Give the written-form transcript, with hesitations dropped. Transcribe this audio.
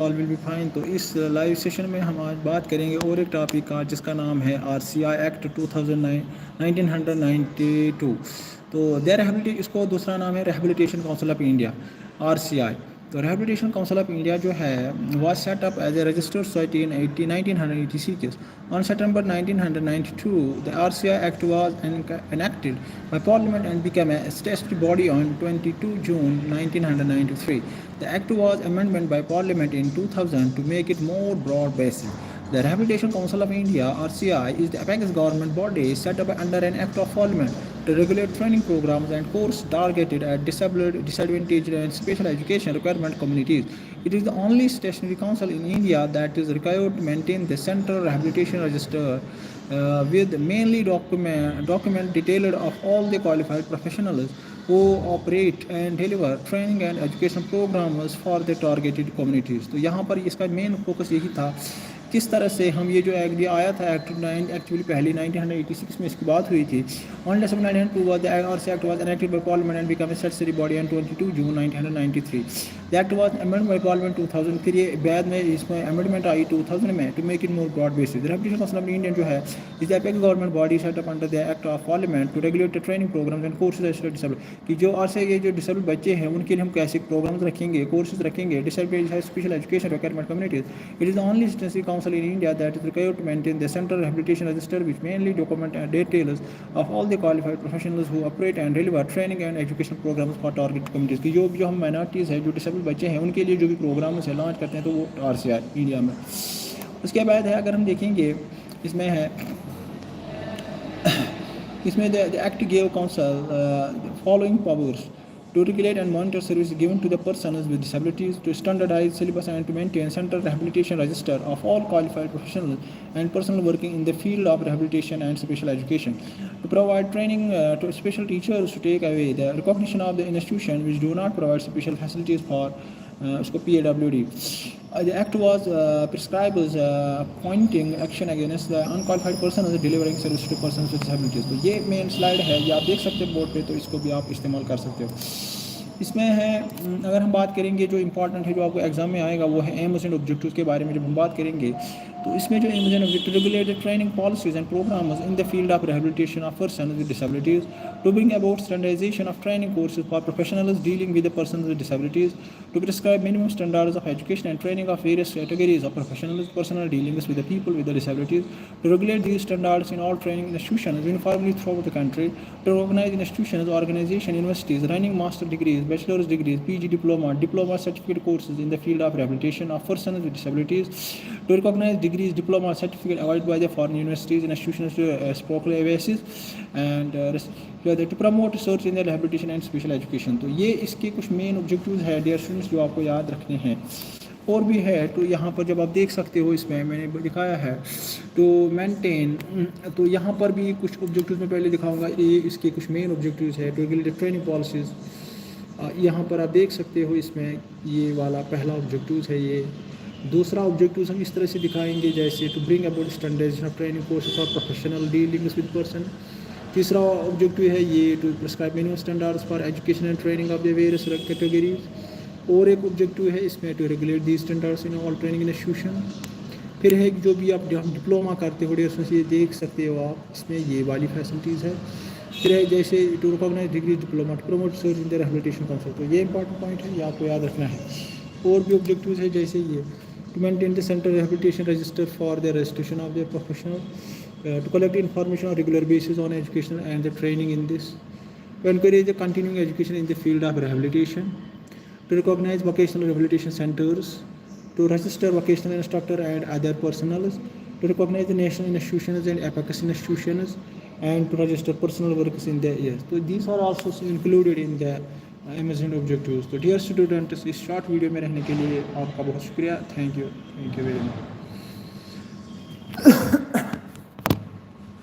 All will be fine. तो इस live session में हम आज बात करेंगे और एक टॉपिक का जिसका नाम है RCI एक्ट 1992। तो इसको दूसरा नाम है rehabilitation council of India, RCI। तो रिहेबिलिटेशन काउंसिल ऑफ इंडिया जो है was set up as a registered society in 1986। On September 1992, the RCI Act was enacted by Parliament and became a statutory body on 22 June 1993. The Act was amended by Parliament in 2000 to make it more broad-based. The Rehabilitation Council of India (RCI) is the apex government body set up under an Act of Parliament to regulate training programs and courses targeted at disabled, disadvantaged, and special education requirement communities. It is the only statutory council in India that is required to maintain the Central Rehabilitation Register with mainly document detailed of all the qualified professionals who operate and deliver training and education programs for the targeted communities. तो यहाँ पर इसका main focus यही था किस तरह से हम ये जो एक्ट आया था एक्चुअली पहले 1986 में इसकी बात हुई थी। On December 1992 the RCI Act was enacted by Parliament and became a statutory body on 22 June 1993. The Act was amended by Parliament 2000। फिर ये बाद में इसमें अमेंडमेंट आई 2000 में to make it more broad based. Rehabilitation council of India जो है is the apex government body set up under the act of parliament to regulate the training programs and courses disable कि जो RCI के जो disable बच्चे हैं उनके लिए हम कैसे प्रोग्राम्स रखेंगे, कोर्सेज रखेंगे, disable special education requirement communities. It is the only statutory council in India that is required to maintain the Central Rehabilitation Register, which mainly document details of all the qualified professionals who operate and deliver training and education programs for target communities। कि जो हम minorities है, जो disable बच्चे हैं, उनके लिए जो भी प्रोग्राम्स है लॉन्च करते हैं तो वो RCI इंडिया में। उसके बाद है अगर हम देखेंगे इसमें है इसमें the act give council following powers to regulate and monitor services given to the persons with disabilities, to standardize syllabus and to maintain central rehabilitation register of all qualified professionals and personnel working in the field of rehabilitation and special education, to provide training to special teachers, to take away the recognition of the institutions which do not provide special facilities for PAWD. The act was prescribes pointing action against the unqualified persons delivering service to persons with disabilities। तो ये main slide है, ये आप देख सकते हैं board पे, तो इसको भी आप इस्तेमाल कर सकते हो। इसमें है अगर हम बात करेंगे जो इंपॉर्टेंट है जो आपको एग्जाम में आएगा वो है एम्स एंड ऑब्जेक्टिव्स के बारे में जब हम बात करेंगे तो इसमें जो aims and objective regulated training policies and programs in the field of rehabilitation of persons with disabilities, to bring about standardization of training courses for professionals dealing with the persons with disabilities, to prescribe minimum standards of education and training of various categories of professionals, personal dealings with the people with the disabilities, to regulate these standards in all training institutions uniformly throughout the country, to recognize institutions, organizations, universities running master degrees, bachelor's degrees, PG diploma certificate courses in the field of rehabilitation of persons with disabilities, to recognize degrees, diploma certificate awarded by the foreign universities and institutions to reciprocal basis, and to promote research in the rehabilitation and special education। तो ये इसके कुछ main objectives है dear students जो आपको याद रखने हैं। और भी है तो यहाँ पर जब आप देख सकते हो इसमें मैंने दिखाया है तो मेंटेन, तो यहाँ पर भी कुछ ऑब्जेक्टिव्स में पहले दिखाऊंगा, ये इसके कुछ मेन ऑब्जेक्टिव्स है। तो रेगुलेटेड ट्रेनिंग पॉलिसीज़ यहाँ पर आप देख सकते हो, इसमें ये वाला पहला ऑब्जेक्टिव्स है। ये दूसरा ऑब्जेक्टिव्स हम इस तरह से दिखाएंगे जैसे to bring about standardization of training courses for professional dealings with person. तीसरा ऑब्जेक्टिव है ये to prescribe minimum standards for education and training of the various categories. और एक ऑब्जेक्टिव है इसमें to regulate the standards in all training institution. फिर है जो भी आप डिप्लोमा करते हो डेढ़ ये देख सकते हो आप, इसमें ये वाली फैसिलिटीज़ है। फिर है जैसे to recognize degree diploma to promote research in the rehabilitation council, तो ये इंपॉर्टेंट पॉइंट है, ये आपको याद रखना है। और भी ऑब्जेक्टिव्स है जैसे ये to maintain the central rehabilitation register for the registration of the professional, to collect information on regular basis on education and the training in this, to encourage the continuing education in the field of rehabilitation, to recognize vocational rehabilitation centers, to register vocational instructor and other personnel, to recognize the national institutions and apex institutions, and to register personal workers in the years। तो these are also included in the Amazon objectives। तो dear students, इस short video में रहने के लिए आपका बहुत शुक्रिया। Thank you very much.